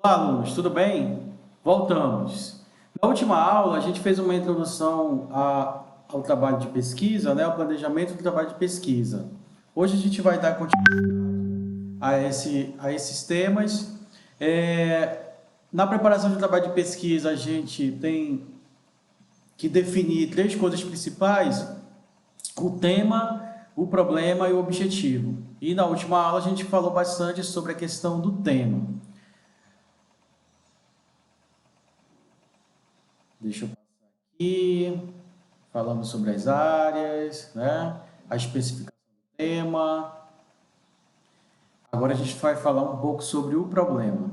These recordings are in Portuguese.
Olá, alunos, tudo bem? Voltamos. Na última aula, a gente fez uma introdução ao trabalho de pesquisa, né, ao planejamento do trabalho de pesquisa. Hoje a gente vai dar continuidade a esses temas. Na preparação do trabalho de pesquisa, a gente tem que definir três coisas principais: o tema, o problema e o objetivo. E na última aula, a gente falou bastante sobre a questão do tema. Deixa eu passar aqui. Falamos sobre as áreas, né? A especificação do tema. Agora a gente vai falar um pouco sobre o problema.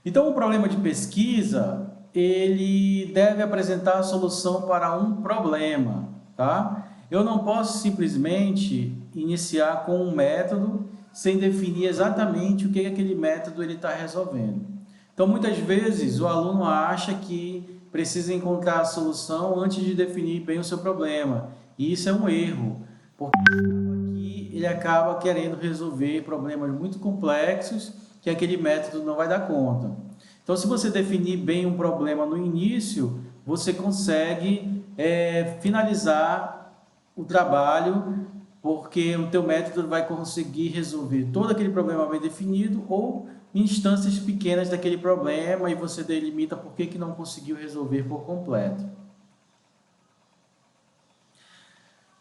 Então, o problema de pesquisa, ele deve apresentar a solução para um problema, tá? Eu não posso simplesmente iniciar com um método sem definir exatamente o que aquele método ele está resolvendo. Então, muitas vezes, o aluno acha que precisa encontrar a solução antes de definir bem o seu problema. E isso é um erro, porque aqui ele acaba querendo resolver problemas muito complexos que aquele método não vai dar conta. Então, se você definir bem um problema no início, você consegue finalizar o trabalho, porque o teu método vai conseguir resolver todo aquele problema bem definido ou instâncias pequenas daquele problema e você delimita por que não conseguiu resolver por completo.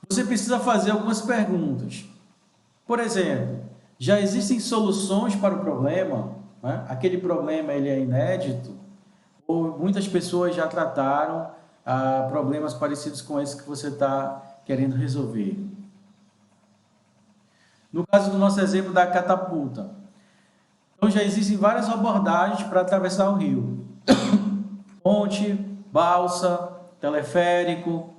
Você precisa fazer algumas perguntas. Por exemplo, já existem soluções para o problema? Né? Aquele problema ele é inédito? Ou muitas pessoas já trataram problemas parecidos com esse que você está querendo resolver? No caso do nosso exemplo da catapulta, então já existem várias abordagens para atravessar o rio: ponte, balsa, teleférico,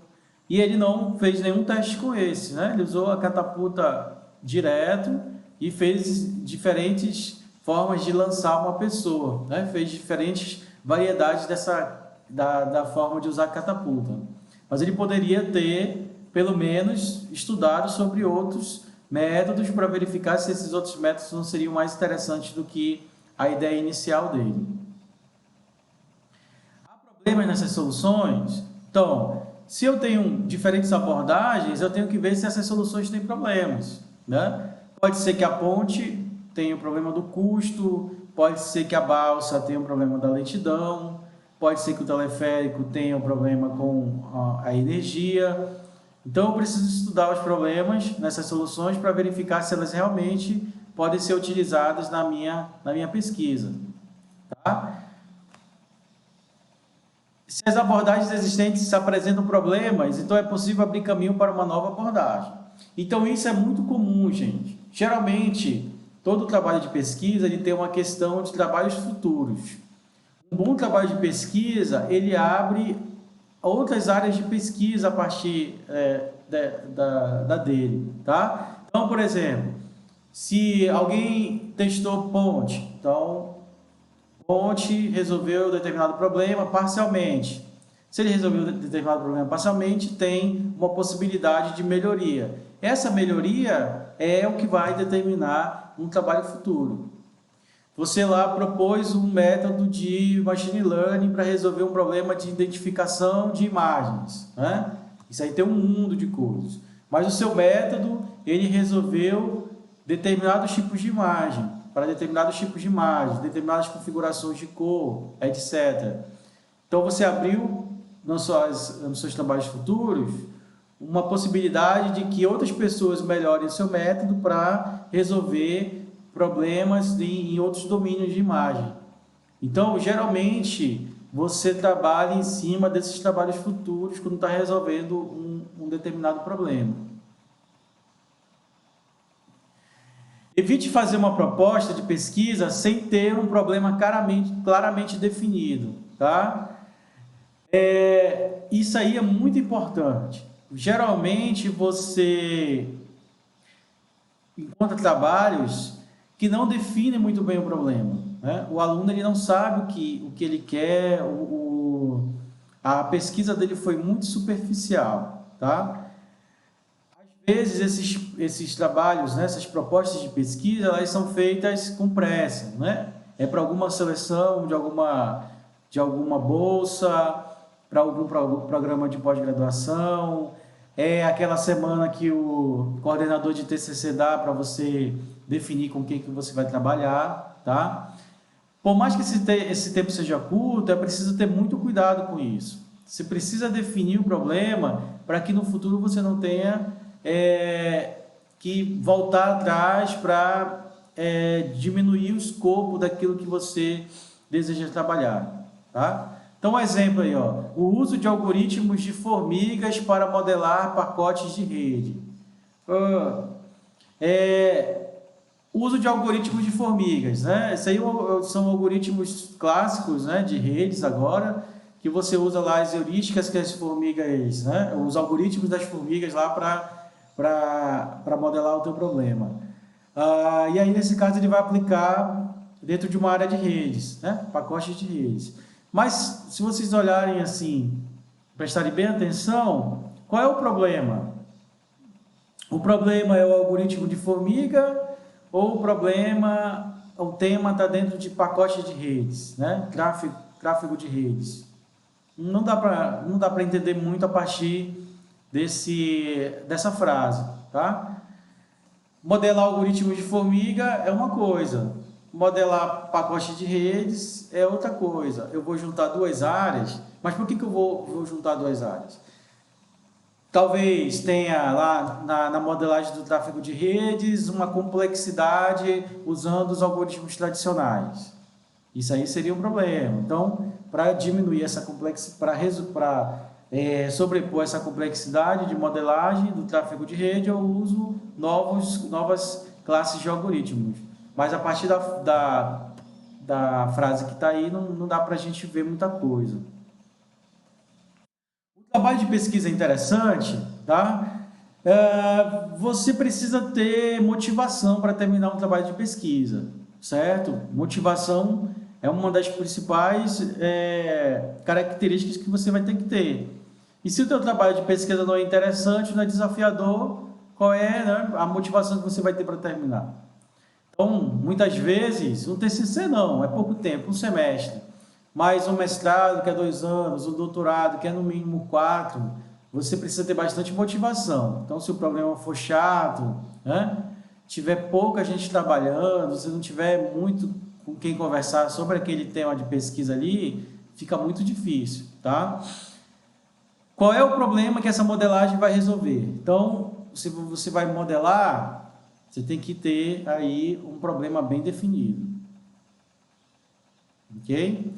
e ele não fez nenhum teste com esse, né? Ele usou a catapulta direto e fez diferentes formas de lançar uma pessoa, né? Fez diferentes variedades da forma de usar a catapulta. Mas ele poderia ter, pelo menos, estudado sobre outros métodos para verificar se esses outros métodos não seriam mais interessantes do que a ideia inicial dele. Há problemas nessas soluções? Então, se eu tenho diferentes abordagens, eu tenho que ver se essas soluções têm problemas, né? Pode ser que a ponte tenha o problema do custo, pode ser que a balsa tenha o problema da lentidão, pode ser que o teleférico tenha um problema com a energia. Então, eu preciso estudar os problemas nessas soluções para verificar se elas realmente podem ser utilizadas na minha pesquisa. Tá? Se as abordagens existentes se apresentam problemas, então é possível abrir caminho para uma nova abordagem. Então, isso é muito comum, gente. Geralmente, todo trabalho de pesquisa ele tem uma questão de trabalhos futuros. Um bom trabalho de pesquisa, ele abre outras áreas de pesquisa a partir dele, tá? Então, por exemplo, se alguém testou ponte, então ponte resolveu determinado problema parcialmente. Se ele resolveu determinado problema parcialmente, tem uma possibilidade de melhoria. Essa melhoria é o que vai determinar um trabalho futuro. Você lá propôs um método de machine learning para resolver um problema de identificação de imagens, né? Isso aí tem um mundo de coisas. Mas o seu método, ele resolveu determinados tipos de imagem, para determinados tipos de imagens, determinadas configurações de cor, etc. Então, você abriu nos seus trabalhos futuros uma possibilidade de que outras pessoas melhorem o seu método para resolver problemas em outros domínios de imagem. Então, geralmente, você trabalha em cima desses trabalhos futuros quando está resolvendo um determinado problema. Evite fazer uma proposta de pesquisa sem ter um problema claramente definido, tá? Isso aí é muito importante. Geralmente, você encontra trabalhos que não definem muito bem o problema, né? O aluno ele não sabe o que ele quer, a pesquisa dele foi muito superficial, tá? Às vezes esses trabalhos, né, essas propostas de pesquisa, elas são feitas com pressa, né? É para alguma seleção de alguma bolsa, para algum programa de pós-graduação, é aquela semana que o coordenador de TCC dá para você definir com quem que você vai trabalhar, tá? Por mais que esse tempo seja curto, é preciso ter muito cuidado com isso. Você precisa definir o problema para que no futuro você não tenha que voltar atrás para diminuir o escopo daquilo que você deseja trabalhar, tá? Então, um exemplo aí, ó, o uso de algoritmos de formigas para modelar pacotes de rede. Uso de algoritmos de formigas, né? Isso aí são algoritmos clássicos, né, de redes agora, que você usa lá as heurísticas que as formigas, né, os algoritmos das formigas lá para modelar o teu problema. E aí, nesse caso, ele vai aplicar dentro de uma área de redes, né, pacotes de redes. Mas, se vocês olharem assim, prestarem bem atenção, qual é o problema? O problema é o algoritmo de formiga ou o tema está dentro de pacote de redes, né? Tráfego de redes. Não dá para entender muito a partir dessa frase, tá? Modelar algoritmos de formiga é uma coisa, modelar pacote de redes é outra coisa. Eu vou juntar duas áreas, mas por que eu vou juntar duas áreas? Talvez tenha lá na modelagem do tráfego de redes uma complexidade usando os algoritmos tradicionais. Isso aí seria um problema. Então, para diminuir essa complexidade, para sobrepor essa complexidade de modelagem do tráfego de rede, eu uso novas classes de algoritmos. Mas a partir da frase que está aí, não dá para a gente ver muita coisa. O trabalho de pesquisa é interessante, tá? Você precisa ter motivação para terminar um trabalho de pesquisa, certo? Motivação é uma das principais características que você vai ter que ter. E se o teu trabalho de pesquisa não é interessante, não é desafiador, qual é, né, a motivação que você vai ter para terminar? Então, muitas vezes, um TCC não, é pouco tempo, um semestre. Mas um mestrado, que é 2 anos, um doutorado, que é no mínimo 4, você precisa ter bastante motivação. Então, se o problema for chato, né, tiver pouca gente trabalhando, se não tiver muito com quem conversar sobre aquele tema de pesquisa ali, fica muito difícil, tá? Qual é o problema que essa modelagem vai resolver? Então, se você vai modelar, você tem que ter aí um problema bem definido. Ok?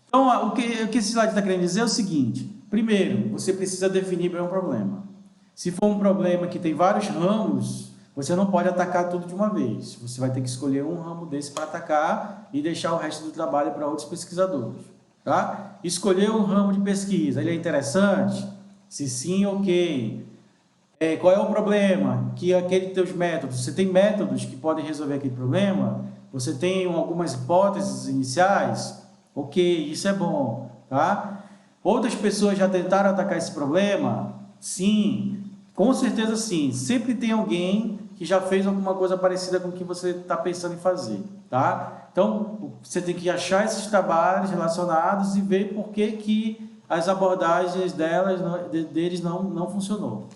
Então, o que esse slide está querendo dizer é o seguinte. Primeiro, você precisa definir bem o problema. Se for um problema que tem vários ramos, você não pode atacar tudo de uma vez. Você vai ter que escolher um ramo desse para atacar e deixar o resto do trabalho para outros pesquisadores. Tá? Escolher um ramo de pesquisa, ele é interessante? Se sim, ok. Qual é o problema? Que aqueles teus métodos, você tem métodos que podem resolver aquele problema? Você tem algumas hipóteses iniciais? Ok, isso é bom. Tá? Outras pessoas já tentaram atacar esse problema? Sim, com certeza sim. Sempre tem alguém que já fez alguma coisa parecida com o que você está pensando em fazer. Tá? Então, você tem que achar esses trabalhos relacionados e ver por que as abordagens deles não funcionou.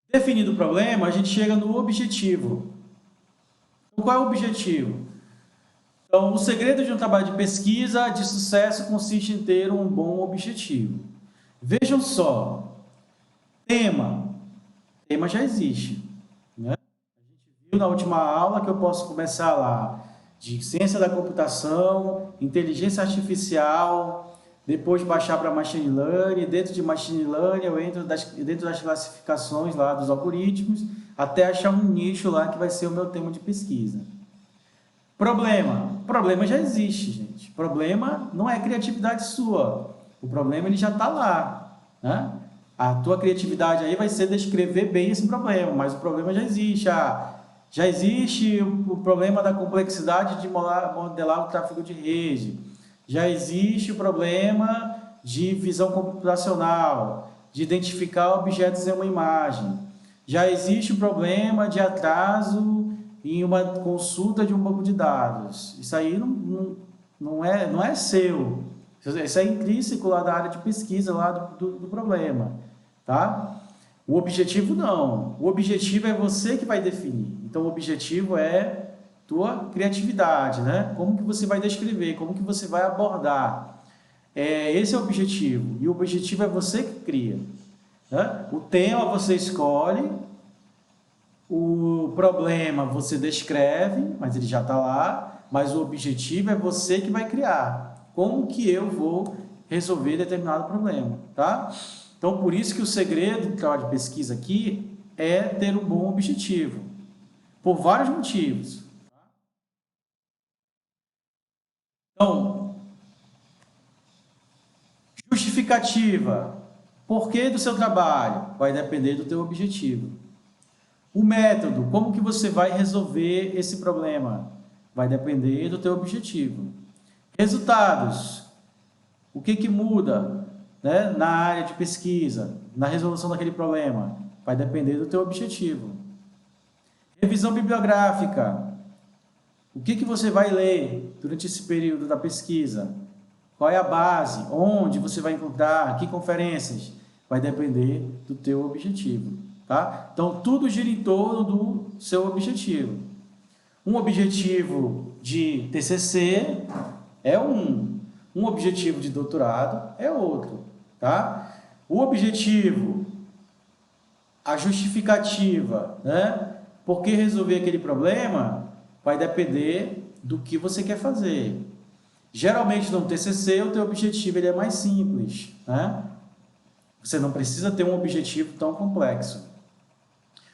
Definido o problema, a gente chega no objetivo. Então, qual é o objetivo? Então, o segredo de um trabalho de pesquisa de sucesso consiste em ter um bom objetivo. Vejam só, tema já existe, né? Na última aula que eu posso começar lá de ciência da computação, inteligência artificial, depois baixar para machine learning, dentro de machine learning eu entro dentro das classificações lá dos algoritmos, até achar um nicho lá que vai ser o meu tema de pesquisa. Problema já existe, gente. Problema não é criatividade sua, o problema ele já está lá, né? A tua criatividade aí vai ser descrever bem esse problema, mas o problema já existe. Já existe o problema da complexidade de modelar o tráfego de rede. Já existe o problema de visão computacional, de identificar objetos em uma imagem. Já existe o problema de atraso em uma consulta de um banco de dados. Isso aí não é seu. Isso é intrínseco lá da área de pesquisa, lá do problema, tá? O objetivo não. O objetivo é você que vai definir. Então, o objetivo é tua criatividade, né? Como que você vai descrever, como que você vai abordar. Esse é o objetivo. E o objetivo é você que cria, né? O tema você escolhe, o problema você descreve, mas ele já está lá, mas o objetivo é você que vai criar. Como que eu vou resolver determinado problema, tá? Então, por isso que o segredo do trabalho de pesquisa aqui é ter um bom objetivo, por vários motivos. Então, justificativa. Porquê do seu trabalho? Vai depender do teu objetivo. O método, como que você vai resolver esse problema? Vai depender do teu objetivo. Resultados, o que muda, né, na área de pesquisa, na resolução daquele problema? Vai depender do teu objetivo. Revisão bibliográfica, o que você vai ler durante esse período da pesquisa? Qual é a base? Onde você vai encontrar? Que conferências? Vai depender do teu objetivo, tá? Então, tudo gira em torno do seu objetivo. Um objetivo de TCC é um objetivo de doutorado é outro, tá? O objetivo, a justificativa, né? Por que resolver aquele problema vai depender do que você quer fazer. Geralmente no TCC o teu objetivo ele é mais simples, né? Você não precisa ter um objetivo tão complexo.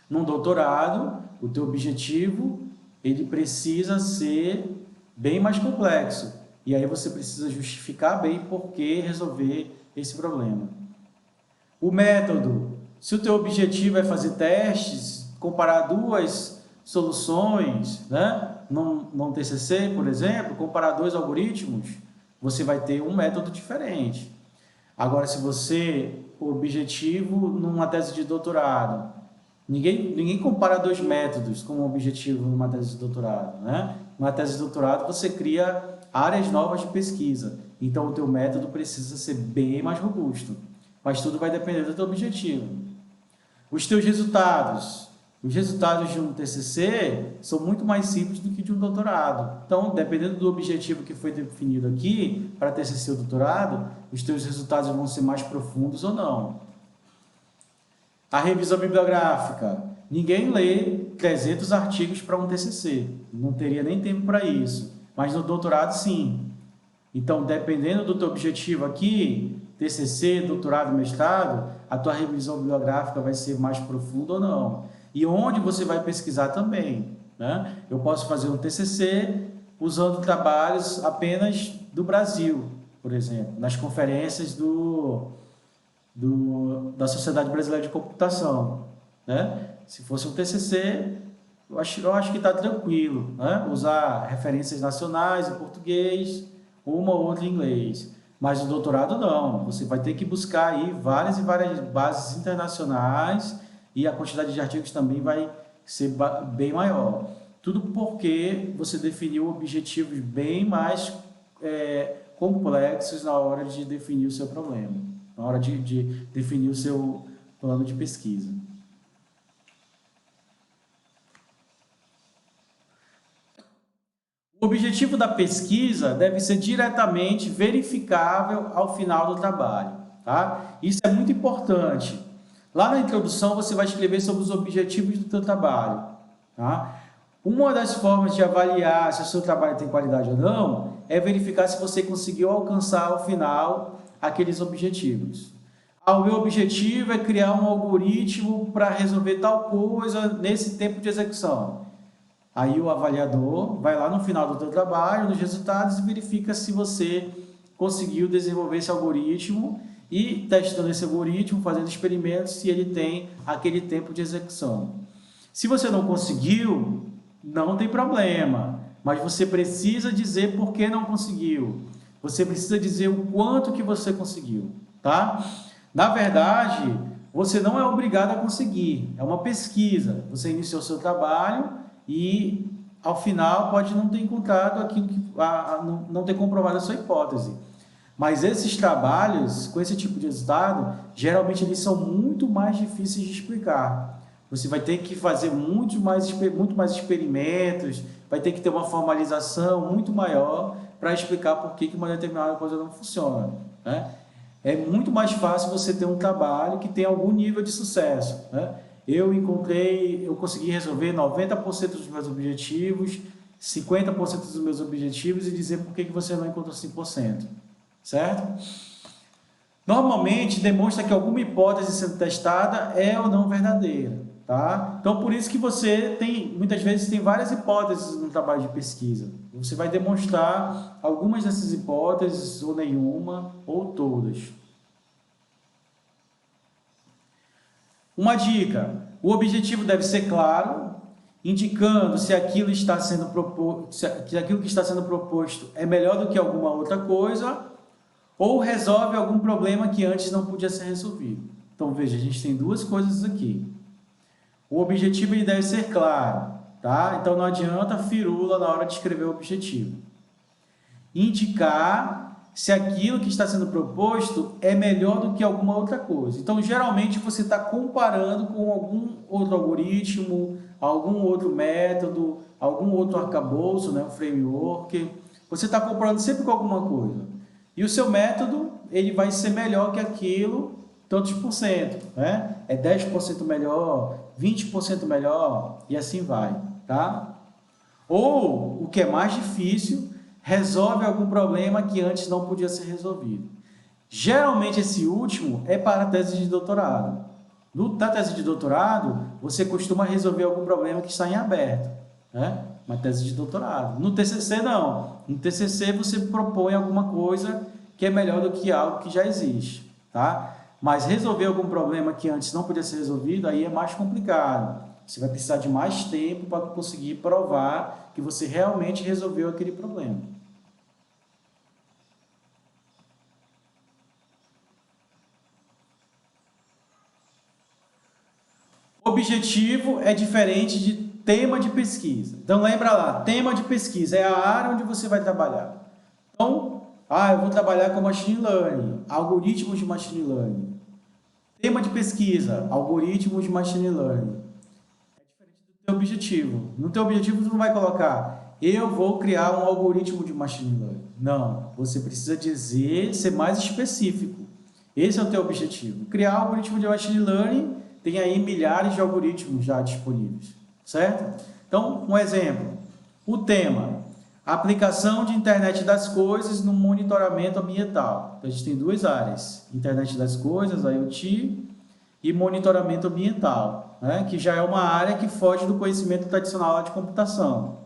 Num doutorado, o teu objetivo ele precisa ser bem mais complexo. E aí você precisa justificar bem por que resolver esse problema. O método, se o teu objetivo é fazer testes, comparar duas soluções, né? Num TCC, por exemplo, comparar dois algoritmos, você vai ter um método diferente. Agora, se o objetivo numa tese de doutorado, ninguém compara dois métodos como objetivo numa tese de doutorado, né? Numa tese de doutorado, você cria áreas novas de pesquisa. Então, o teu método precisa ser bem mais robusto. Mas tudo vai depender do teu objetivo. Os teus resultados. Os resultados de um TCC são muito mais simples do que de um doutorado. Então, dependendo do objetivo que foi definido aqui, para TCC ou doutorado, os teus resultados vão ser mais profundos ou não. A revisão bibliográfica. Ninguém lê 300 artigos para um TCC. Não teria nem tempo para isso. Mas no doutorado, sim. Então, dependendo do teu objetivo aqui, TCC, doutorado, mestrado, a tua revisão bibliográfica vai ser mais profunda ou não. E onde você vai pesquisar também, né? Eu posso fazer um TCC usando trabalhos apenas do Brasil, por exemplo, nas conferências da Sociedade Brasileira de Computação, né? Se fosse um TCC, eu acho que está tranquilo, né? Usar referências nacionais em português, uma ou outra em inglês. Mas o doutorado não, você vai ter que buscar aí várias e várias bases internacionais e a quantidade de artigos também vai ser bem maior. Tudo porque você definiu objetivos bem mais complexos na hora de definir o seu problema, na hora de definir o seu plano de pesquisa. O objetivo da pesquisa deve ser diretamente verificável ao final do trabalho, tá? Isso é muito importante. Lá na introdução você vai escrever sobre os objetivos do teu trabalho, tá? Uma das formas de avaliar se o seu trabalho tem qualidade ou não é verificar se você conseguiu alcançar ao final aqueles objetivos. O meu objetivo é criar um algoritmo para resolver tal coisa nesse tempo de execução. Aí o avaliador vai lá no final do teu trabalho, nos resultados, e verifica se você conseguiu desenvolver esse algoritmo e testando esse algoritmo, fazendo experimentos, se ele tem aquele tempo de execução. Se você não conseguiu, não tem problema, mas você precisa dizer por que não conseguiu. Você precisa dizer o quanto que você conseguiu, tá? Na verdade, você não é obrigado a conseguir, é uma pesquisa. Você iniciou seu trabalho e ao final pode não ter encontrado aquilo que não ter comprovado a sua hipótese. Mas esses trabalhos, com esse tipo de resultado, geralmente eles são muito mais difíceis de explicar. Você vai ter que fazer muito mais experimentos, vai ter que ter uma formalização muito maior para explicar por que uma determinada coisa não funciona, né? É muito mais fácil você ter um trabalho que tem algum nível de sucesso, né? Eu consegui resolver 90% dos meus objetivos, 50% dos meus objetivos e dizer por que você não encontrou 5%, certo? Normalmente demonstra que alguma hipótese sendo testada é ou não verdadeira, tá? Então por isso que você muitas vezes tem várias hipóteses no trabalho de pesquisa. Você vai demonstrar algumas dessas hipóteses, ou nenhuma, ou todas. Uma dica: o objetivo deve ser claro, indicando se aquilo que está sendo proposto é melhor do que alguma outra coisa, ou resolve algum problema que antes não podia ser resolvido. Então, veja, a gente tem duas coisas aqui. O objetivo ele deve ser claro, tá? Então, não adianta firula na hora de escrever o objetivo. Indicar se aquilo que está sendo proposto é melhor do que alguma outra coisa. Então, geralmente, você está comparando com algum outro algoritmo, algum outro método, algum outro arcabouço, né, um framework. Você está comparando sempre com alguma coisa. E o seu método, ele vai ser melhor que aquilo, tantos por cento, né? É 10% melhor, 20% melhor, e assim vai, tá? Ou, o que é mais difícil, resolve algum problema que antes não podia ser resolvido. Geralmente, esse último é para a tese de doutorado. Na tese de doutorado, você costuma resolver algum problema que está em aberto, né? Uma tese de doutorado. No TCC, não. No TCC, você propõe alguma coisa que é melhor do que algo que já existe, tá? Mas resolver algum problema que antes não podia ser resolvido, aí é mais complicado. Você vai precisar de mais tempo para conseguir provar que você realmente resolveu aquele problema. Objetivo é diferente de tema de pesquisa. Então, lembra lá, tema de pesquisa é a área onde você vai trabalhar. Então, eu vou trabalhar com Machine Learning, algoritmos de Machine Learning. Tema de pesquisa, algoritmos de Machine Learning. É diferente do teu objetivo. No teu objetivo, você não vai colocar, eu vou criar um algoritmo de Machine Learning. Não, você precisa dizer, ser mais específico. Esse é o teu objetivo. Criar um algoritmo de Machine Learning, tem aí milhares de algoritmos já disponíveis, certo? Então, um exemplo. O tema, aplicação de internet das coisas no monitoramento ambiental. Então, a gente tem duas áreas, internet das coisas, IoT, e monitoramento ambiental, né? Que já é uma área que foge do conhecimento tradicional de computação.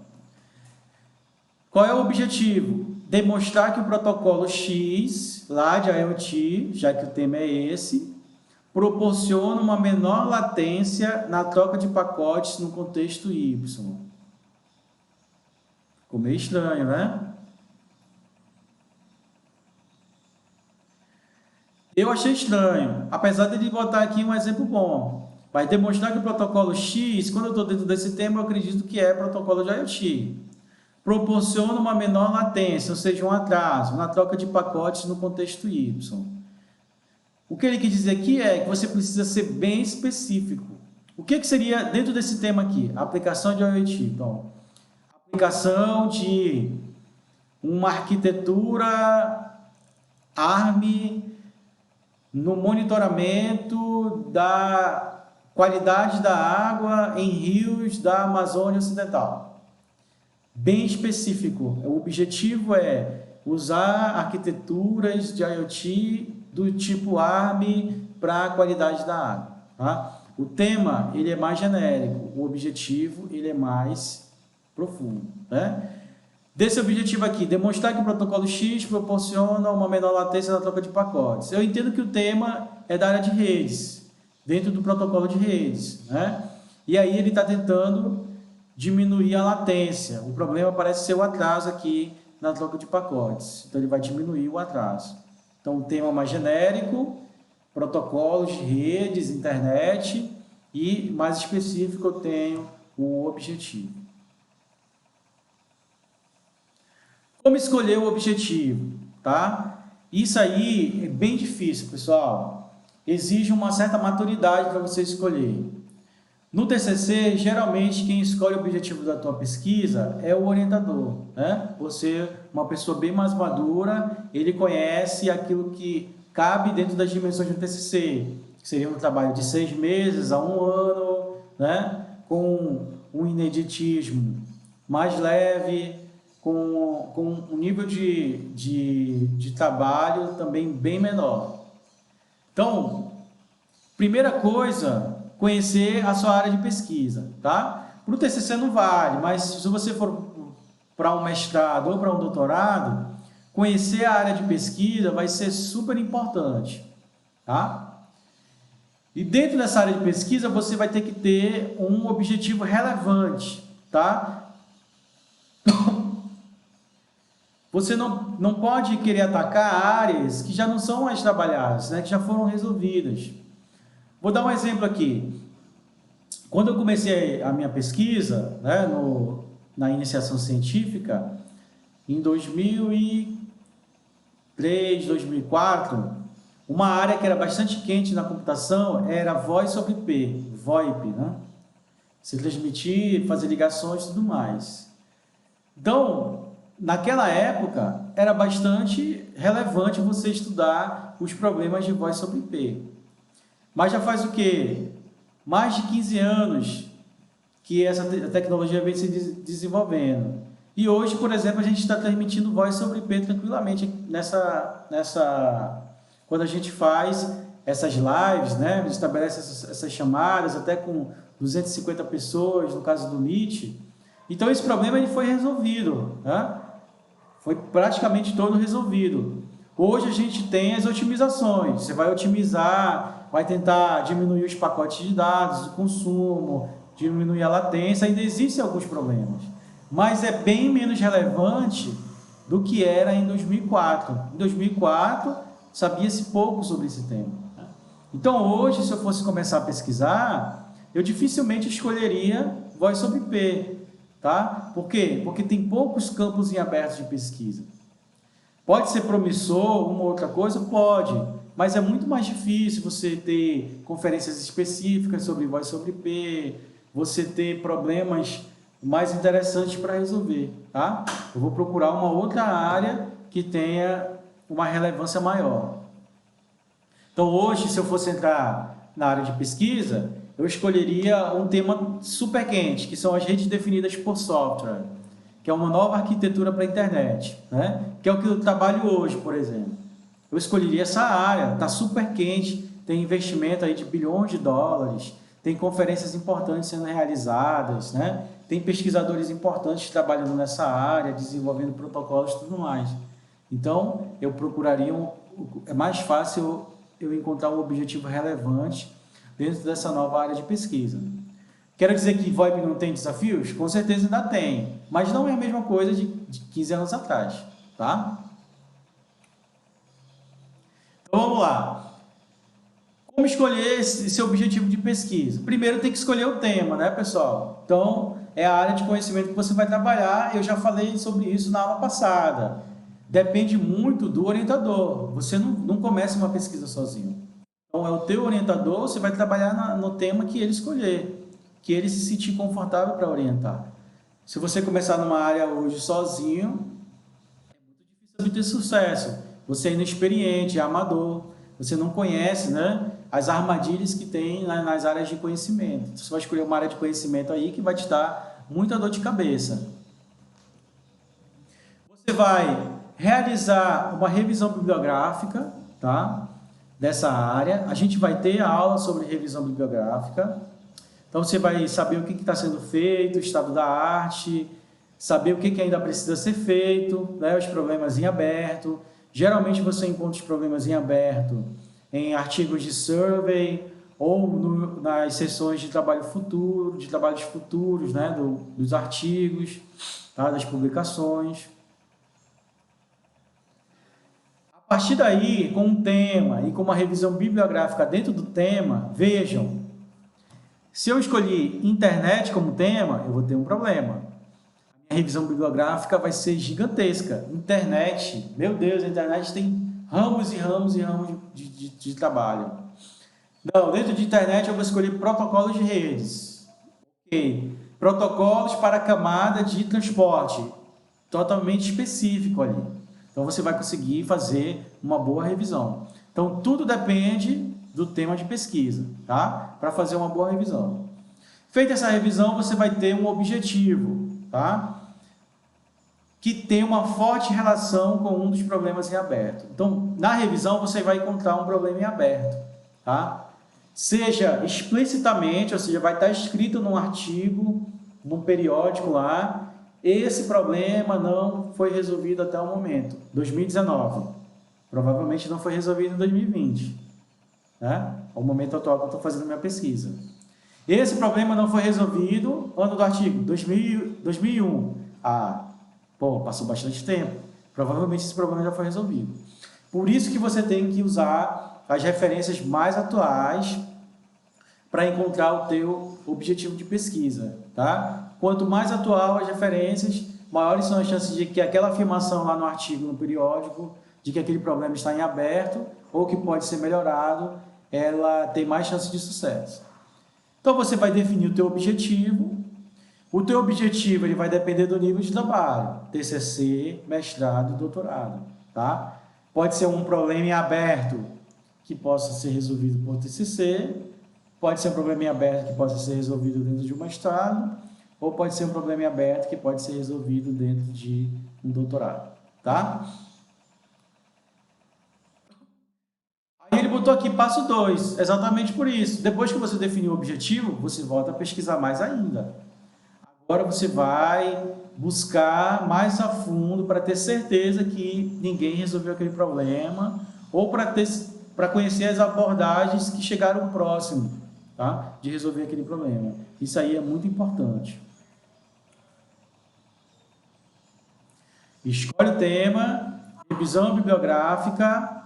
Qual é o objetivo? Demonstrar que o protocolo X, lá de IoT, já que o tema é esse, proporciona uma menor latência na troca de pacotes no contexto Y. Ficou meio estranho, né? Eu achei estranho, apesar de ele botar aqui um exemplo bom. Vai demonstrar que o protocolo X, quando eu estou dentro desse tema, eu acredito que é protocolo de IoT. Proporciona uma menor latência, ou seja, um atraso, na troca de pacotes no contexto Y. O que ele quer dizer aqui é que você precisa ser bem específico. O que seria, dentro desse tema aqui, a aplicação de IoT? Então, aplicação de uma arquitetura ARM no monitoramento da qualidade da água em rios da Amazônia Ocidental. Bem específico. O objetivo é usar arquiteturas de IoT do tipo ARM para a qualidade da água. Tá? O tema ele é mais genérico, o objetivo ele é mais profundo. Né? Desse objetivo aqui, demonstrar que o protocolo X proporciona uma menor latência na troca de pacotes. Eu entendo que o tema é da área de redes, dentro do protocolo de redes. Né? E aí ele está tentando diminuir a latência. O problema parece ser o atraso aqui na troca de pacotes. Então, ele vai diminuir o atraso. Então, o tema mais genérico, protocolos de redes, internet, e mais específico eu tenho o objetivo. Como escolher o objetivo, tá? Isso aí é bem difícil, pessoal. Exige uma certa maturidade para você escolher. No TCC, geralmente quem escolhe o objetivo da tua pesquisa é o orientador, né? Você, uma pessoa bem mais madura, ele conhece aquilo que cabe dentro das dimensões do TCC, que seria um trabalho de 6 meses a 1 ano, né? Com um ineditismo mais leve, com um nível de trabalho também bem menor. Então, primeira coisa, conhecer a sua área de pesquisa, tá? Para o TCC não vale, mas se você for para um mestrado ou para um doutorado, conhecer a área de pesquisa vai ser super importante, tá? E dentro dessa área de pesquisa, você vai ter que ter um objetivo relevante, tá? Você não pode querer atacar áreas que já não são mais trabalhadas, né? Que já foram resolvidas. Vou dar um exemplo aqui. Quando eu comecei a minha pesquisa, né, na iniciação científica, em 2003, 2004, uma área que era bastante quente na computação era Voice over IP, VoIP, né? Se transmitir, fazer ligações e tudo mais. Então, naquela época, era bastante relevante você estudar os problemas de Voice over IP. Mas já faz o quê? Mais de 15 anos que essa tecnologia vem se desenvolvendo. E hoje, por exemplo, a gente está transmitindo Voice over IP tranquilamente quando a gente faz essas lives, né? A gente estabelece essas chamadas até com 250 pessoas, no caso do Meet. Então, esse problema ele foi resolvido, né? Foi praticamente todo resolvido. Hoje a gente tem as otimizações. Você vai otimizar, vai tentar diminuir os pacotes de dados, o consumo, diminuir a latência. Ainda existem alguns problemas, mas é bem menos relevante do que era em 2004. Em 2004, sabia-se pouco sobre esse tema. Então, hoje, se eu fosse começar a pesquisar, eu dificilmente escolheria Voice over IP, tá? Por quê? Porque tem poucos campos em aberto de pesquisa. Pode ser promissor, uma outra coisa? Pode, mas é muito mais difícil você ter conferências específicas sobre Voice over IP, você ter problemas mais interessantes para resolver, tá? Eu vou procurar uma outra área que tenha uma relevância maior. Então, hoje, se eu fosse entrar na área de pesquisa, eu escolheria um tema super quente, que são as redes definidas por software, que é uma nova arquitetura para a internet, né? Que é o que eu trabalho hoje, por exemplo. Eu escolheria essa área, está super quente, tem investimento aí de bilhões de dólares, tem conferências importantes sendo realizadas, né? Tem pesquisadores importantes trabalhando nessa área, desenvolvendo protocolos e tudo mais. Então, eu procuraria, é mais fácil eu encontrar um objetivo relevante dentro dessa nova área de pesquisa. Quero dizer que VoIP não tem desafios? Com certeza ainda tem, mas não é a mesma coisa de 15 anos atrás, tá? Então vamos lá. Como escolher esse objetivo de pesquisa? Primeiro tem que escolher o tema, né, pessoal? Então, é a área de conhecimento que você vai trabalhar. Eu já falei sobre isso na aula passada. Depende muito do orientador. Você não começa uma pesquisa sozinho. Então, é o teu orientador, você vai trabalhar no tema que ele escolher, que ele se sentir confortável para orientar. Se você começar numa área hoje sozinho, é muito difícil obter sucesso. Você é inexperiente, é amador, você não conhece, né, as armadilhas que tem nas áreas de conhecimento. Você vai escolher uma área de conhecimento aí que vai te dar muita dor de cabeça. Você vai realizar uma revisão bibliográfica, tá, dessa área. A gente vai ter aula sobre revisão bibliográfica. Então, você vai saber o que está sendo feito, o estado da arte, saber o que ainda precisa ser feito, né, os problemas em aberto. Geralmente, você encontra os problemas em aberto em artigos de survey ou nas sessões de trabalho futuro, de trabalhos futuros, né, dos artigos, tá, das publicações. A partir daí, com um tema e com uma revisão bibliográfica dentro do tema, vejam, se eu escolhi internet como tema, eu vou ter um problema. A minha A revisão bibliográfica vai ser gigantesca. Internet, meu Deus, a internet tem ramos e ramos e ramos de trabalho. Não, dentro de internet eu vou escolher protocolos de redes. Ok. Protocolos para camada de transporte. Totalmente específico ali. Então você vai conseguir fazer uma boa revisão. Então tudo depende do tema de pesquisa, tá? Para fazer uma boa revisão. Feita essa revisão, você vai ter um objetivo, tá? Que tem uma forte relação com um dos problemas em aberto. Então, na revisão, você vai encontrar um problema em aberto, tá? Seja explicitamente, ou seja, vai estar escrito num artigo, num periódico lá, esse problema não foi resolvido até o momento, 2019. Provavelmente não foi resolvido em 2020, né? Ao momento atual que eu estou fazendo minha pesquisa. Esse problema não foi resolvido, ano do artigo, 2001. Pô, passou bastante tempo. Provavelmente esse problema já foi resolvido. Por isso que você tem que usar as referências mais atuais para encontrar o teu objetivo de pesquisa, tá? Quanto mais atual as referências, maiores são as chances de que aquela afirmação lá no artigo, no periódico, de que aquele problema está em aberto ou que pode ser melhorado, ela tem mais chances de sucesso. Então você vai definir o teu objetivo. O teu objetivo ele vai depender do nível de trabalho, TCC, mestrado e doutorado, tá? Pode ser um problema em aberto que possa ser resolvido por TCC, pode ser um problema em aberto que possa ser resolvido dentro de um mestrado, ou pode ser um problema em aberto que pode ser resolvido dentro de um doutorado, tá? Aí ele botou aqui passo 2, exatamente por isso. Depois que você definiu o objetivo, você volta a pesquisar mais ainda. Agora você vai buscar mais a fundo para ter certeza que ninguém resolveu aquele problema ou para conhecer as abordagens que chegaram próximo, tá? De resolver aquele problema. Isso aí é muito importante. Escolhe o tema, revisão bibliográfica,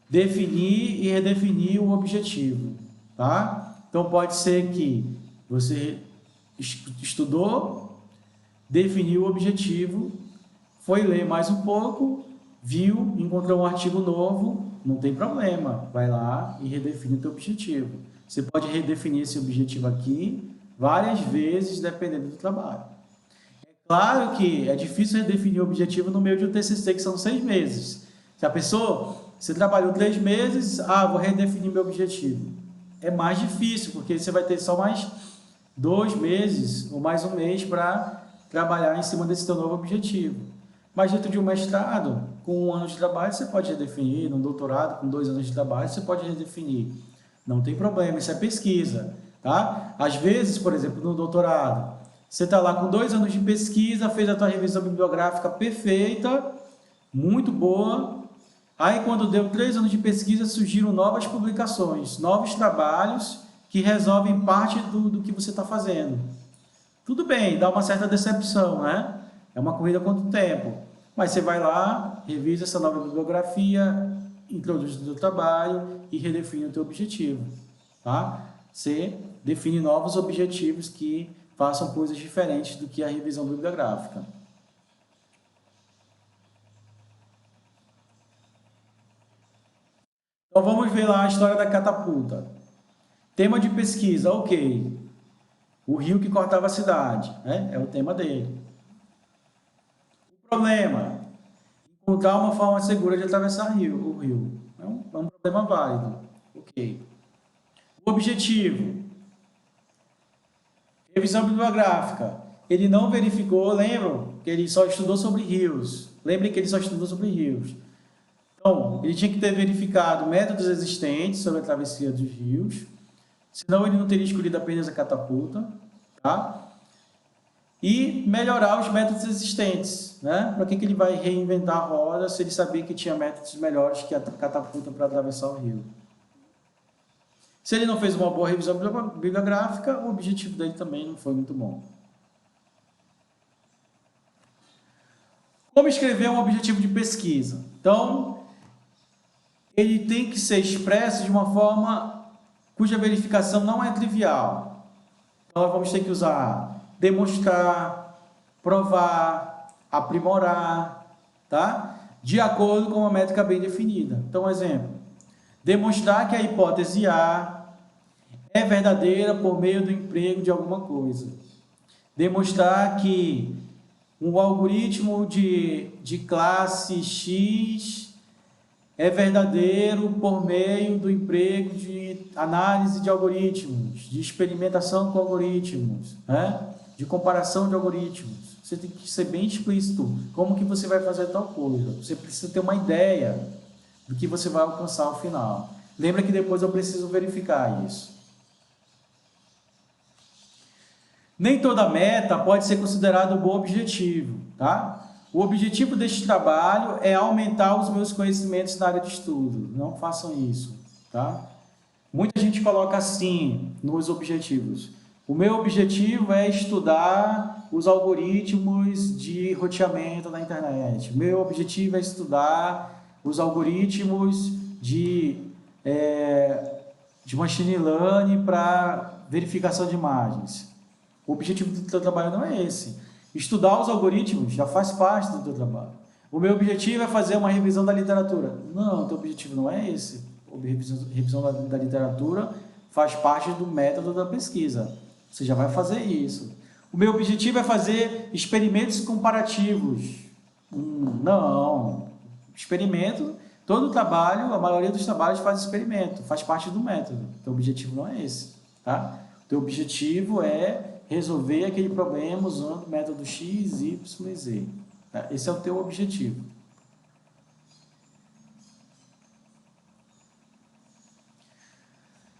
definir e redefinir o objetivo, tá? Então pode ser que você estudou, definiu o objetivo, foi ler mais um pouco, viu, encontrou um artigo novo, não tem problema, vai lá e redefine o teu objetivo. Você pode redefinir esse objetivo aqui várias vezes, dependendo do trabalho. É claro que é difícil redefinir o objetivo no meio de um TCC, que são 6 meses. Se a pessoa, você trabalhou 3 meses, vou redefinir meu objetivo. É mais difícil, porque você vai ter só mais 2 meses ou mais um mês para trabalhar em cima desse teu novo objetivo. Mas dentro de um mestrado, com 1 ano de trabalho, você pode redefinir. No doutorado, com 2 anos de trabalho, você pode redefinir. Não tem problema, isso é pesquisa, tá? Às vezes, por exemplo, no doutorado, você está lá com 2 anos de pesquisa, fez a tua revisão bibliográfica perfeita, muito boa. Aí, quando deu 3 anos de pesquisa, surgiram novas publicações, novos trabalhos que resolvem parte do que você está fazendo. Tudo bem, dá uma certa decepção, né? É uma corrida contra o tempo. Mas você vai lá, revisa essa nova bibliografia, introduz o teu trabalho e redefine o teu objetivo, tá? Você define novos objetivos que façam coisas diferentes do que a revisão bibliográfica. Então vamos ver lá a história da catapulta. Tema de pesquisa, ok. O rio que cortava a cidade, né? É o tema dele. O problema, encontrar uma forma segura de atravessar o rio. É um problema válido, ok. O objetivo, revisão bibliográfica. Ele não verificou, lembram que ele só estudou sobre rios. Lembrem que ele só estudou sobre rios. Então, ele tinha que ter verificado métodos existentes sobre a travessia dos rios, senão ele não teria escolhido apenas a catapulta, tá? E melhorar os métodos existentes, né? Para que ele vai reinventar a roda se ele sabia que tinha métodos melhores que a catapulta para atravessar o rio? Se ele não fez uma boa revisão bibliográfica, o objetivo dele também não foi muito bom. Como escrever um objetivo de pesquisa? Então, ele tem que ser expresso de uma forma cuja verificação não é trivial. Então, nós vamos ter que usar demonstrar, provar, aprimorar, tá? De acordo com uma métrica bem definida. Então, exemplo, demonstrar que a hipótese A é verdadeira por meio do emprego de alguma coisa. Demonstrar que um algoritmo de classe X é verdadeiro por meio do emprego de análise de algoritmos, de experimentação com algoritmos, né? De comparação de algoritmos. Você tem que ser bem explícito como que você vai fazer tal coisa. Você precisa ter uma ideia do que você vai alcançar ao final. Lembra que depois eu preciso verificar isso. Nem toda meta pode ser considerada um bom objetivo, tá? O objetivo deste trabalho é aumentar os meus conhecimentos na área de estudo. Não façam isso, tá? Muita gente coloca assim nos objetivos. O meu objetivo é estudar os algoritmos de roteamento na internet. O meu objetivo é estudar os algoritmos de machine learning para verificação de imagens. O objetivo do teu trabalho não é esse. Estudar os algoritmos já faz parte do teu trabalho. O meu objetivo é fazer uma revisão da literatura. Não, o teu objetivo não é esse. A revisão da literatura faz parte do método da pesquisa. Você já vai fazer isso. O meu objetivo é fazer experimentos comparativos. Não. Experimento, todo trabalho, a maioria dos trabalhos faz experimento, faz parte do método. O teu objetivo não é esse. Tá? O teu objetivo é resolver aquele problema usando o método X, Y e Z. Tá? Esse é o teu objetivo.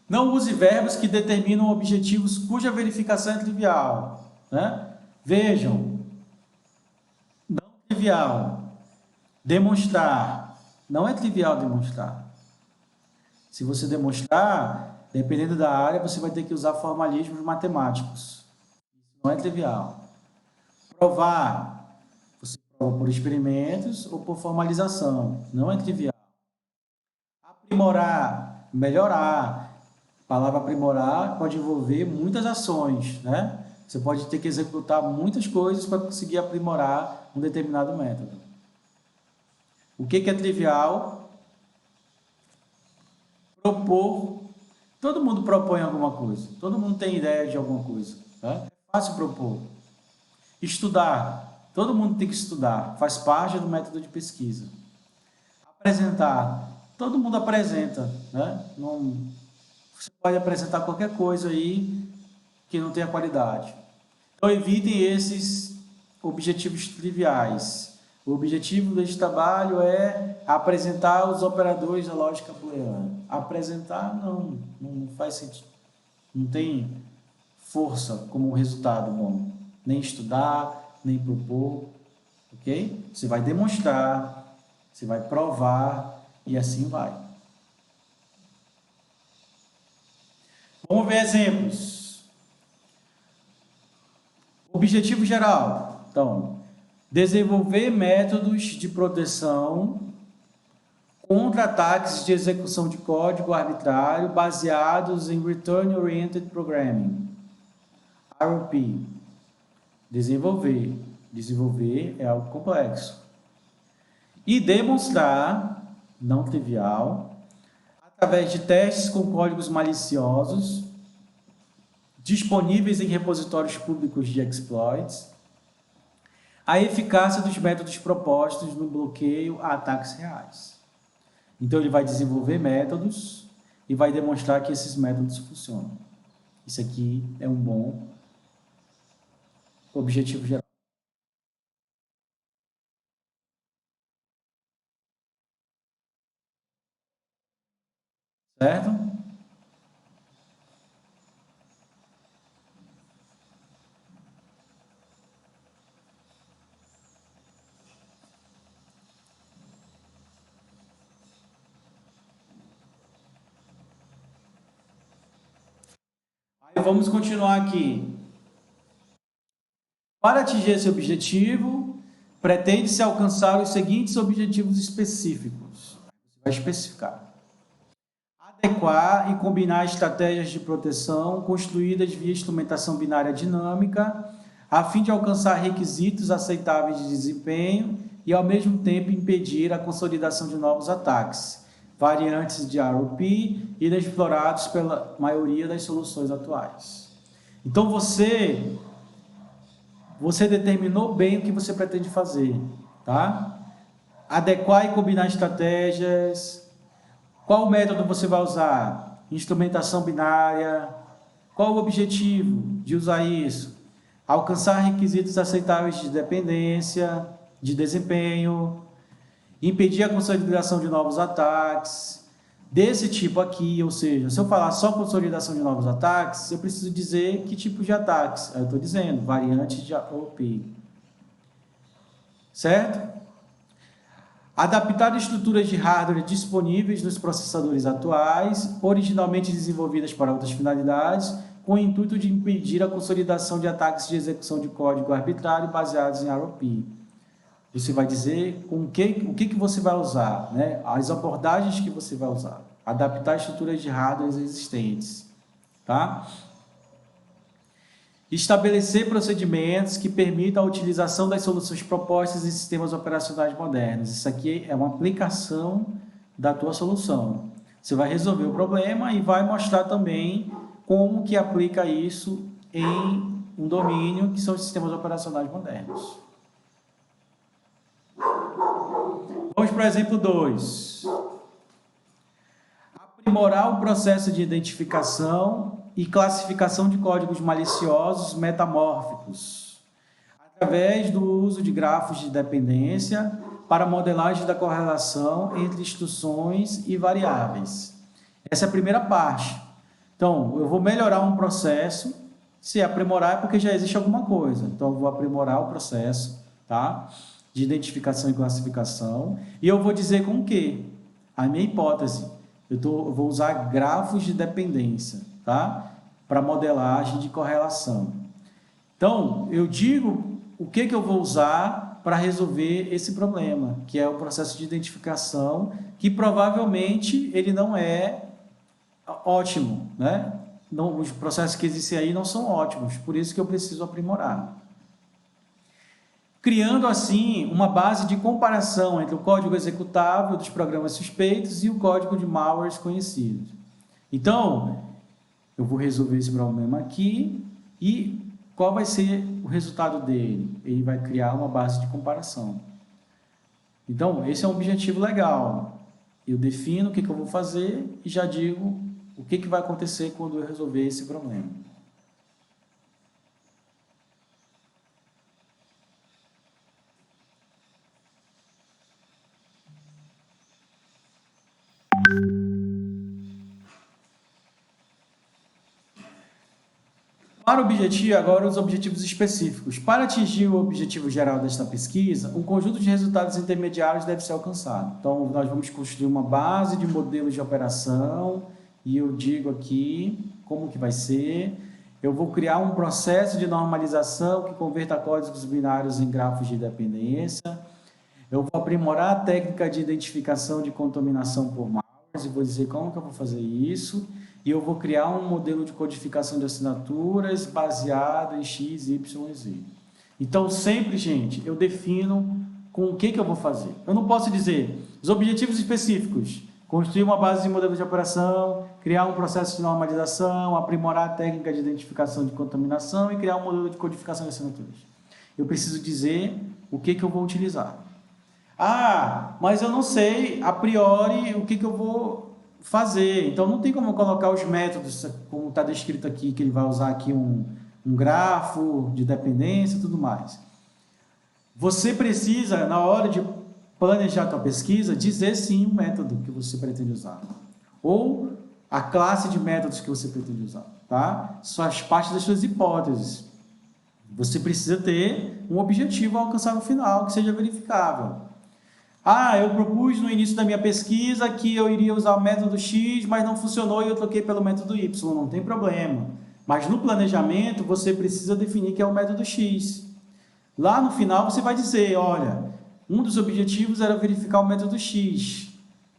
Não use verbos que determinam objetivos cuja verificação é trivial. Né? Vejam, não trivial. Demonstrar. Não é trivial demonstrar. Se você demonstrar, dependendo da área, você vai ter que usar formalismos matemáticos. Não é trivial. Provar. Você prova por experimentos ou por formalização. Não é trivial. Aprimorar. Melhorar. A palavra aprimorar pode envolver muitas ações, né? Você pode ter que executar muitas coisas para conseguir aprimorar um determinado método. O que é trivial? Propor. Todo mundo propõe alguma coisa. Todo mundo tem ideia de alguma coisa. Tá? É fácil propor. Estudar. Todo mundo tem que estudar. Faz parte do método de pesquisa. Apresentar. Todo mundo apresenta. Né? Você pode apresentar qualquer coisa aí que não tenha qualidade. Então, evitem esses objetivos triviais. O objetivo deste trabalho é apresentar os operadores da lógica booleana. Apresentar não faz sentido. Não tem força como resultado bom. Nem estudar, nem propor. Ok? Você vai demonstrar, você vai provar e assim vai. Vamos ver exemplos. Objetivo geral. Então, desenvolver métodos de proteção contra ataques de execução de código arbitrário baseados em Return Oriented Programming. ROP. Desenvolver. Desenvolver é algo complexo. E demonstrar, não trivial, através de testes com códigos maliciosos, disponíveis em repositórios públicos de exploits, a eficácia dos métodos propostos no bloqueio a ataques reais. Então, ele vai desenvolver métodos e vai demonstrar que esses métodos funcionam. Isso aqui é um bom objetivo geral. Certo? Aí vamos continuar aqui. Para atingir esse objetivo, pretende-se alcançar os seguintes objetivos específicos. Você vai especificar. Adequar e combinar estratégias de proteção construídas via instrumentação binária dinâmica a fim de alcançar requisitos aceitáveis de desempenho e, ao mesmo tempo, impedir a consolidação de novos ataques, variantes de ROP, inexplorados pela maioria das soluções atuais. Então, você determinou bem o que você pretende fazer, tá? Adequar e combinar estratégias. Qual método você vai usar? Instrumentação binária. Qual o objetivo de usar isso? Alcançar requisitos aceitáveis de dependência, de desempenho, impedir a consolidação de novos ataques, desse tipo aqui, ou seja, se eu falar só consolidação de novos ataques, eu preciso dizer que tipo de ataques. Eu estou dizendo, variantes de OP. Certo? Adaptar estruturas de hardware disponíveis nos processadores atuais, originalmente desenvolvidas para outras finalidades, com o intuito de impedir a consolidação de ataques de execução de código arbitrário baseados em ROP. Você vai dizer o que você vai usar, né? As abordagens que você vai usar. Adaptar estruturas de hardware existentes. Tá? Estabelecer procedimentos que permitam a utilização das soluções propostas em sistemas operacionais modernos. Isso aqui é uma aplicação da tua solução. Você vai resolver o problema e vai mostrar também como que aplica isso em um domínio que são os sistemas operacionais modernos. Vamos para o exemplo 2. Aprimorar o processo de identificação e classificação de códigos maliciosos metamórficos, através do uso de grafos de dependência para modelagem da correlação entre instruções e variáveis. Essa é a primeira parte. Então, eu vou melhorar um processo. Se aprimorar é porque já existe alguma coisa. Então, eu vou aprimorar o processo, tá? De identificação e classificação. E eu vou dizer com o quê? A minha hipótese. Eu vou usar grafos de dependência, tá? Para modelagem de correlação. Então, eu digo o que eu vou usar para resolver esse problema, que é o processo de identificação, que provavelmente ele não é ótimo, né? Não, os processos que existem aí não são ótimos, por isso que eu preciso aprimorar. Criando, assim, uma base de comparação entre o código executável dos programas suspeitos e o código de malwares conhecidos. Então, eu vou resolver esse problema aqui e qual vai ser o resultado dele? Ele vai criar uma base de comparação. Então, esse é um objetivo legal. Eu defino o que eu vou fazer e já digo o que vai acontecer quando eu resolver esse problema. Para o objetivo, agora os objetivos específicos. Para atingir o objetivo geral desta pesquisa, um conjunto de resultados intermediários deve ser alcançado. Então, nós vamos construir uma base de modelos de operação, e eu digo aqui como que vai ser. Eu vou criar um processo de normalização que converta códigos binários em grafos de dependência. Eu vou aprimorar a técnica de identificação de contaminação por malwares, e vou dizer como que eu vou fazer isso. E eu vou criar um modelo de codificação de assinaturas baseado em X, Y e Z. Então, sempre, gente, eu defino com o que eu vou fazer. Eu não posso dizer os objetivos específicos, construir uma base de modelo de operação, criar um processo de normalização, aprimorar a técnica de identificação de contaminação e criar um modelo de codificação de assinaturas. Eu preciso dizer o que eu vou utilizar. Ah, mas eu não sei, a priori, o que eu vou fazer. Então, não tem como colocar os métodos, como está descrito aqui, que ele vai usar aqui um grafo de dependência e tudo mais. Você precisa, na hora de planejar a tua pesquisa, dizer sim o método que você pretende usar. Ou a classe de métodos que você pretende usar. Tá? Isso faz parte das suas hipóteses. Você precisa ter um objetivo a alcançar no final, que seja verificável. Ah, eu propus no início da minha pesquisa que eu iria usar o método X, mas não funcionou e eu troquei pelo método Y. Não tem problema. Mas no planejamento, você precisa definir que é o método X. Lá no final, você vai dizer, olha, um dos objetivos era verificar o método X,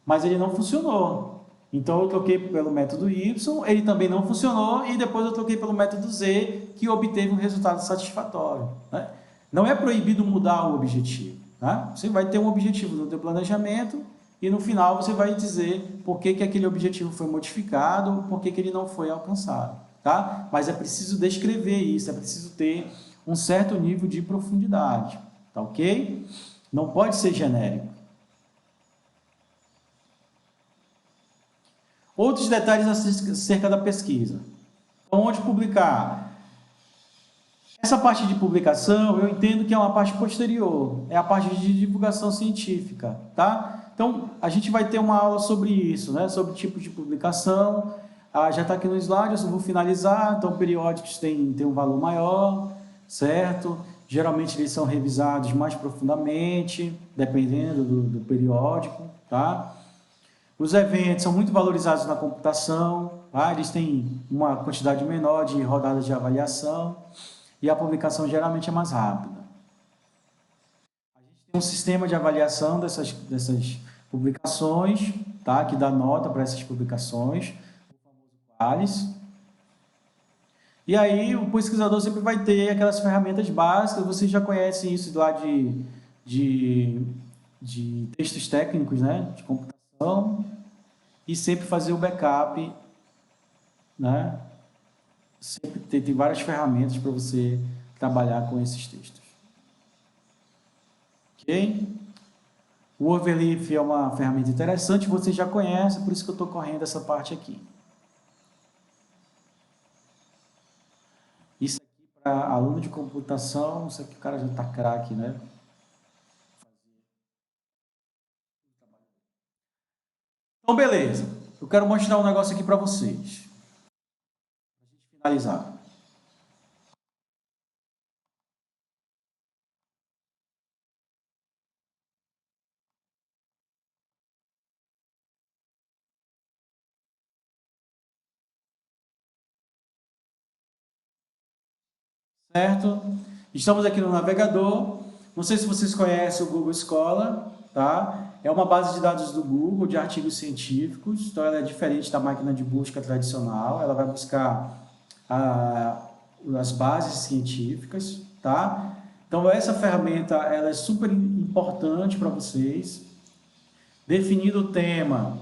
mas ele não funcionou. Então, eu troquei pelo método Y, ele também não funcionou, e depois eu troquei pelo método Z, que obteve um resultado satisfatório, né? Não é proibido mudar o objetivo, tá? Você vai ter um objetivo no teu planejamento, e no final você vai dizer por que aquele objetivo foi modificado, por que ele não foi alcançado, tá? Mas é preciso descrever isso, é preciso ter um certo nível de profundidade, tá ok? Não pode ser genérico. Outros detalhes acerca da pesquisa. Então, onde publicar? Essa parte de publicação, eu entendo que é uma parte posterior, é a parte de divulgação científica, tá? Então, a gente vai ter uma aula sobre isso, né? Sobre tipo de publicação. Já está aqui no slide, eu só vou finalizar. Então, periódicos têm um valor maior, certo? Geralmente, eles são revisados mais profundamente, dependendo do periódico, tá? Os eventos são muito valorizados na computação, tá? Eles têm uma quantidade menor de rodadas de avaliação e a publicação geralmente é mais rápida. A gente tem um sistema de avaliação dessas publicações, tá? Que dá nota para essas publicações, o famoso QALYS. E aí o pesquisador sempre vai ter aquelas ferramentas básicas, vocês já conhecem isso lá de textos técnicos, né? De computação. E sempre fazer o backup, né? Sempre tem várias ferramentas para você trabalhar com esses textos. Ok? O Overleaf é uma ferramenta interessante, você já conhece, por isso que eu estou correndo essa parte aqui. Isso aqui para aluno de computação, isso aqui o cara já está craque, né? Então, beleza. Eu quero mostrar um negócio aqui para vocês. Para a gente finalizar. Certo? Estamos aqui no navegador. Não sei se vocês conhecem o Google Scholar, tá? É uma base de dados do Google de artigos científicos. Então, ela é diferente da máquina de busca tradicional. Ela vai buscar as bases científicas, tá? Então, essa ferramenta ela é super importante para vocês. Definido o tema,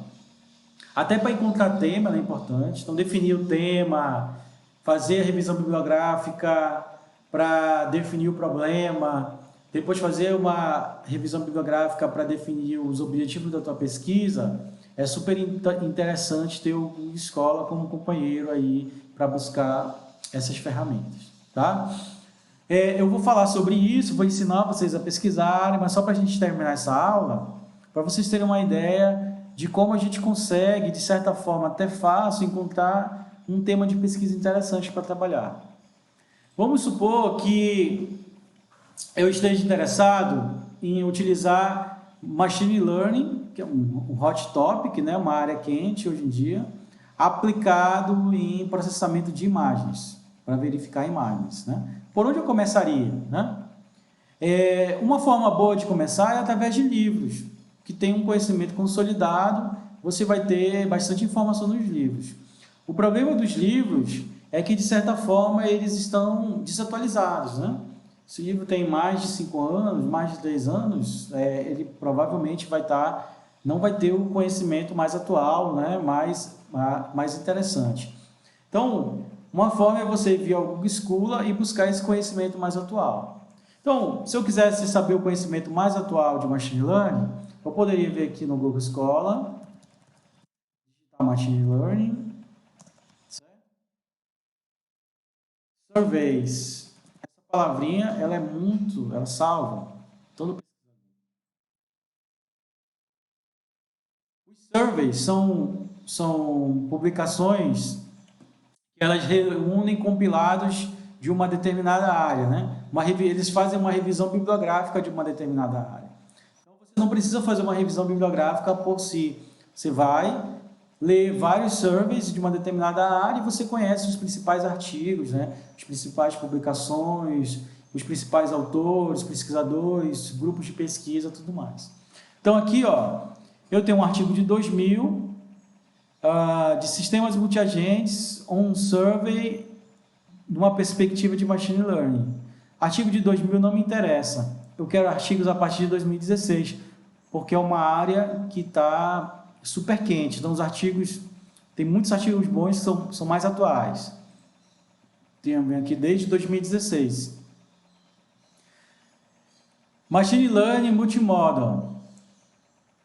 até para encontrar tema ela é importante. Então, definir o tema, fazer a revisão bibliográfica para definir o problema, depois fazer uma revisão bibliográfica para definir os objetivos da tua pesquisa, é super interessante ter o Google Scholar como companheiro aí para buscar essas ferramentas, tá? Eu vou falar sobre isso, vou ensinar vocês a pesquisarem, mas só para a gente terminar essa aula, para vocês terem uma ideia de como a gente consegue, de certa forma até fácil, encontrar um tema de pesquisa interessante para trabalhar. Vamos supor que eu esteja interessado em utilizar Machine Learning, que é um hot topic, né, uma área quente hoje em dia, aplicado em processamento de imagens, para verificar imagens, né? Por onde eu começaria, né? Uma forma boa de começar é através de livros, que tem um conhecimento consolidado, você vai ter bastante informação nos livros. O problema dos livros é que, de certa forma, eles estão desatualizados, né? Se o livro tem mais de 5 anos, mais de 10 anos, ele provavelmente não vai ter o conhecimento mais atual, né? mais interessante. Então, uma forma é você vir ao Google Scholar e buscar esse conhecimento mais atual. Então, se eu quisesse saber o conhecimento mais atual de Machine Learning, eu poderia vir aqui no Google Scholar, digitar Machine Learning, Surveys. Essa palavrinha, ela salva todo. Os surveys são publicações que elas reúnem compilados de uma determinada área, né? Eles fazem uma revisão bibliográfica de uma determinada área. Então, você não precisa fazer uma revisão bibliográfica por si. Você vai ler vários surveys de uma determinada área e você conhece os principais artigos, né? As principais publicações, os principais autores, pesquisadores, grupos de pesquisa, tudo mais. Então, aqui, ó, eu tenho um artigo de 2000, de sistemas multiagentes, um survey numa perspectiva de machine learning. Artigo de 2000 não me interessa. Eu quero artigos a partir de 2016, porque é uma área que está super quente. Então, tem muitos artigos bons que são mais atuais. Tem aqui desde 2016. Machine Learning Multimodal.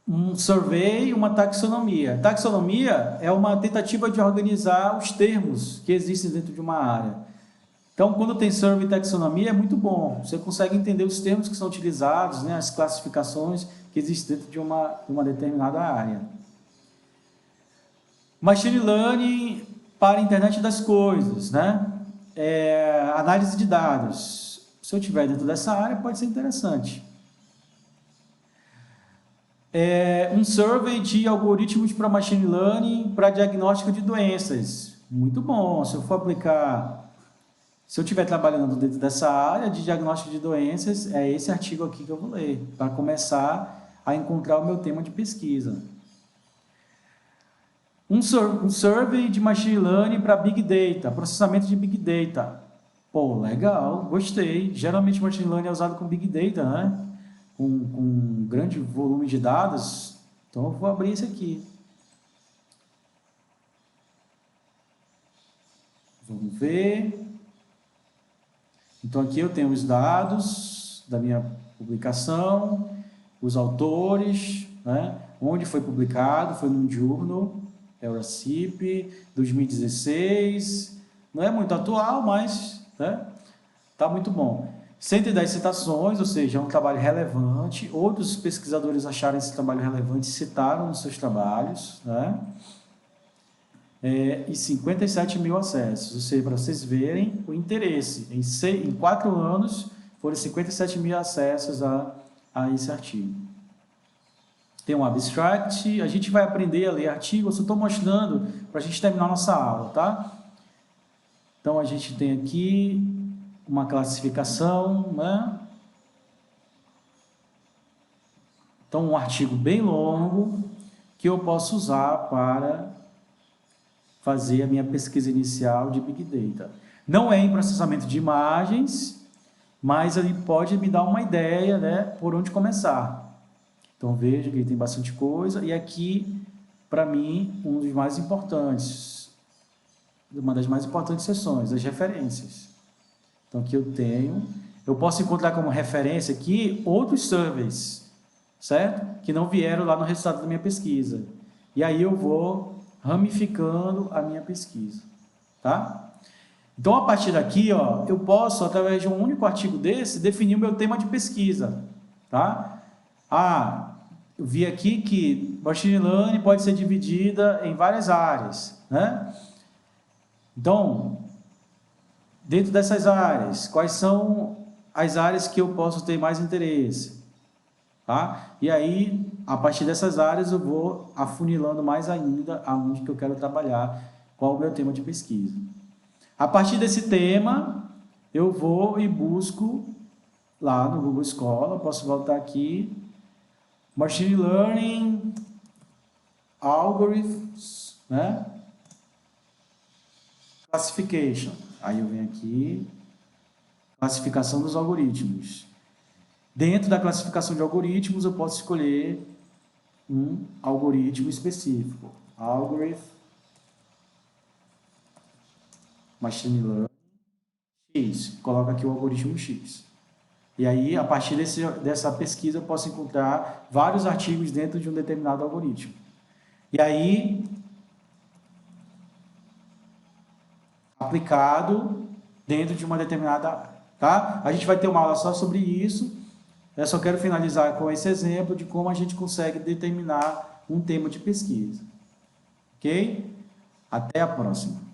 Um survey, uma taxonomia. Taxonomia é uma tentativa de organizar os termos que existem dentro de uma área. Então, quando tem survey e taxonomia, é muito bom. Você consegue entender os termos que são utilizados, né, as classificações que existem dentro de uma determinada área. Machine Learning para a internet das coisas, né? Análise de dados. Se eu estiver dentro dessa área, pode ser interessante. Um survey de algoritmos para machine learning para diagnóstico de doenças. Muito bom. Se eu estiver trabalhando dentro dessa área de diagnóstico de doenças, é esse artigo aqui que eu vou ler, para começar a encontrar o meu tema de pesquisa. Um survey de machine learning para Big Data, processamento de Big Data. Pô, legal, gostei. Geralmente machine learning é usado com Big Data, né? Com um grande volume de dados. Então, eu vou abrir esse aqui. Vamos ver. Então, aqui eu tenho os dados da minha publicação, os autores, né? Onde foi publicado, foi num journal, Euracip, 2016. Não é muito atual, mas tá muito bom. 110 citações, ou seja, é um trabalho relevante. Outros pesquisadores acharam esse trabalho relevante e citaram nos seus trabalhos, né? E 57 mil acessos, ou seja, para vocês verem o interesse. Em 4 anos, foram 57 mil acessos a esse artigo. Tem um abstract, a gente vai aprender a ler artigo, eu só estou mostrando para a gente terminar a nossa aula, tá? Então, a gente tem aqui uma classificação, né? Então, um artigo bem longo que eu posso usar para fazer a minha pesquisa inicial de Big Data. Não é em processamento de imagens, mas ele pode me dar uma ideia, né, por onde começar. Então, veja que ele tem bastante coisa. E aqui, para mim, uma das mais importantes seções, as referências. Então, aqui eu posso encontrar como referência aqui outros surveys, certo? Que não vieram lá no resultado da minha pesquisa. E aí eu vou ramificando a minha pesquisa, tá? Então, a partir daqui, ó, eu posso, através de um único artigo desse, definir o meu tema de pesquisa, tá? Eu vi aqui que Machine Learning pode ser dividida em várias áreas, né? Então, dentro dessas áreas, quais são as áreas que eu posso ter mais interesse? Tá? E aí, a partir dessas áreas, eu vou afunilando mais ainda aonde que eu quero trabalhar, qual o meu tema de pesquisa. A partir desse tema, eu vou e busco lá no Google Scholar, posso voltar aqui, Machine Learning, Algorithms, né? Classification. Aí eu venho aqui, classificação dos algoritmos. Dentro da classificação de algoritmos, eu posso escolher um algoritmo específico. Algorithm, Machine Learning, X. Coloco aqui o algoritmo X. E aí, a partir dessa pesquisa, eu posso encontrar vários artigos dentro de um determinado algoritmo. E aí, aplicado dentro de uma determinada área, tá? A gente vai ter uma aula só sobre isso. Eu só quero finalizar com esse exemplo de como a gente consegue determinar um tema de pesquisa. Ok? Até a próxima.